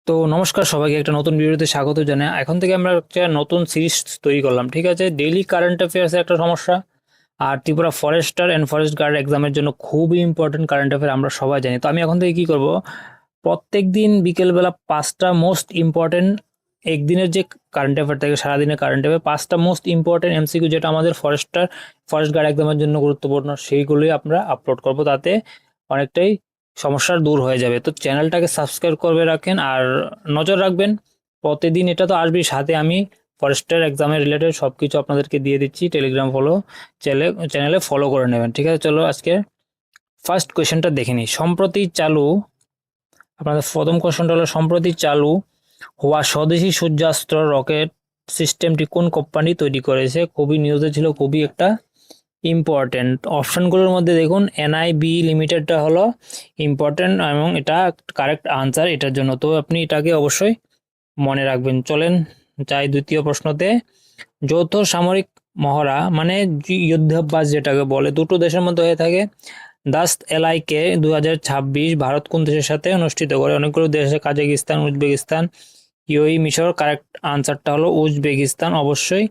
তো নমস্কার সবাইকে, একটা নতুন ভিডিওতে স্বাগত জানাই। এখন থেকে আমরা একটা নতুন সিরিজ তৈরি করলাম, ঠিক আছে? ডেইলি কারেন্ট অ্যাফেয়ার্সের একটা সমস্যা, আর Tripura forester and forest guard এক্সামের জন্য খুবই ইম্পর্টেন্ট কারেন্ট অ্যাফেয়ার আমরা সবাই জানি। তো আমি এখন থেকে কি করব, প্রত্যেক দিন বিকেলবেলা 5টা মোস্ট ইম্পর্টেন্ট একদিনের যে কারেন্ট অ্যাফেয়ার থাকে, সারাদিনের কারেন্ট অ্যাফেয়ার 5টা মোস্ট ইম্পর্টেন্ট এমসিকিউ যেটা আমাদের ফরেস্ট গার্ড এক্সামের জন্য গুরুত্বপূর্ণ, সেইগুলোই আমরা আপলোড করব। তাতে অনেকটাই সমস্যার দূর হয়ে যাবে। তো চ্যানেলটাকে সাবস্ক্রাইব করবে রাখেন, আর নজর রাখবেন প্রতিদিন। এটা তো আসবেই, সাথে আমি ফরেস্টের এক্সামের রিলেটেড সব কিছু আপনাদেরকে দিয়ে দিচ্ছি। টেলিগ্রাম চ্যানেলে ফলো করে নেবেন, ঠিক আছে? চলো আজকে ফার্স্ট কোয়েশ্চেনটা দেখে নিই। সম্প্রতি চালু আপনাদের প্রথম কোয়েশ্চনটা হলো, সম্প্রতি চালু হওয়া স্বদেশি সূর্যাস্ত্র রকেট সিস্টেমটি কোন কোম্পানি তৈরি করেছে? খুবই নিউজে ছিল, খুবই একটা ইম্পর্টেন্ট। অপশনগুলোর মধ্যে দেখুন এনআইবি লিমিটেডটা হলো ইম্পর্টেন্ট এবং এটা কারেক্ট আনসার এটার জন্য। তো আপনি এটাকে অবশ্যই মনে রাখবেন। চলেন যাই দ্বিতীয় প্রশ্নতে। যৌথ সামরিক মহড়া মানে যুদ্ধাভ্যাস যেটাকে বলে, দুটো দেশের মধ্যে হয়ে থাকে। দাস্ত এলাইকে 2026 ভারত কোন দেশের সাথে অনুষ্ঠিত করে? অনেকগুলো দেশে, কাজাকিস্তান, উজবেকিস্তান, ইউএই, মিশর। কারেক্ট আনসারটা হলো উজবেকিস্তান। অবশ্যই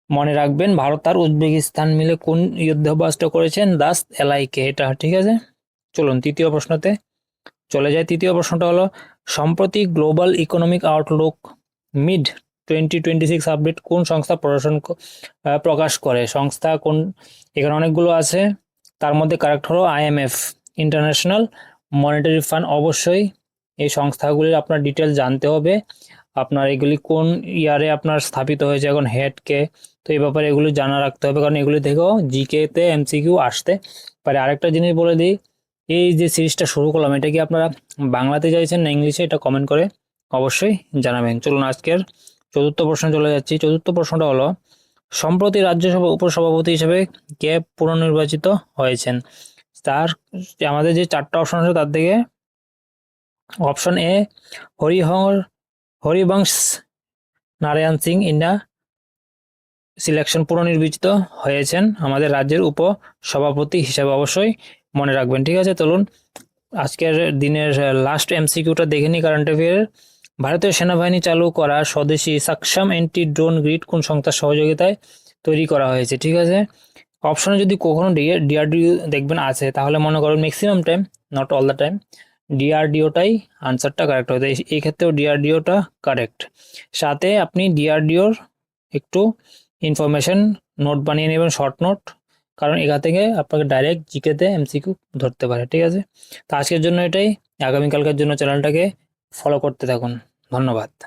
মনে রাখবেন ভারত আর উজবেকিস্তান মিলে কোন যুদ্ধাভ্যাসটা করেছেন? দাস্ত এলাইকে, এটা ঠিক আছে। চলুন তৃতীয় প্রশ্নতে চলে যায়। তৃতীয় প্রশ্নটা হলো, সম্প্রতি global economic Outlook mid 2026 update কোন সংস্থা প্রকাশ করে? সংস্থা কোন? এখানে অনেকগুলো আছে, তার মধ্যে কারেক্ট হলো আইএমএফ, ইন্টারন্যাশনাল মনিটারি ফান্ড। অবশ্যই এই সংস্থাগুলির আপনার ডিটেল জানতে হবে। আপনার এগুলি কোন ইয়ারে আপনার স্থাপিত হয়েছে, এখন হেড কে, তো এই ব্যাপারে এগুলি জানা রাখতে হবে, কারণ এগুলি থেকেও জিকে তে এমসিকিউ আসতে পারে। আরেকটা জিনিস বলে দিই, এই যে সিরিজটা শুরু করলাম, এটা কি আপনারা বাংলাতে চাইছেন না ইংলিশে? এটা কমেন্ট করে অবশ্যই জানাবেন। চলুন আজকের চতুর্থ প্রশ্ন চলে যাচ্ছি। চতুর্থ প্রশ্নটা হলো, সম্প্রতি রাজ্যসভা উপসভাপতি হিসেবে কে পুনর্নির্বাচিত হয়েছেন? তার আমাদের যে 4টা অপশন আছে তার থেকে অপশন এ হরিহর হরিবংশ নারায়ণ সিং ইন্ডা সিলেকশন পুনর্নির্বাচিত হয়েছেন আমাদের রাজ্যের উপসভাপতি হিসেবে। অবশ্যই মনে রাখবেন, ঠিক আছে? চলুন আজকের দিনের লাস্ট এমসিকিউটা দেখে নিই কারেন্ট অ্যাফেয়ারের। ভারতীয় সেনাবাহিনী চালু করা স্বদেশি সাকসাম অ্যান্টি ড্রোন গ্রিড কোন সংস্থার সহযোগিতায় তৈরি করা হয়েছে? ঠিক আছে, অপশনে যদি কখনো ডিআরডিও দেখবেন আছে, তাহলে মনে করুন maximum time, not all the time, ডিআরডিওটাই আনসারটা কারেক্ট হয়ে যায়। এই ক্ষেত্রেও ডিআরডিওটা কারেক্ট। সাথে আপনি ডিআরডিওর একটু ইনফরমেশন নোট বানিয়ে নেবেন, শর্ট নোট, কারণ এখান থেকে আপনাকে ডাইরেক্ট জিকেতে এমসিকিউ ধরতে পারে, ঠিক আছে? তো আজকের জন্য এটাই। আগামীকালকের জন্য চ্যানেলটাকে ফলো করতে থাকুন। ধন্যবাদ।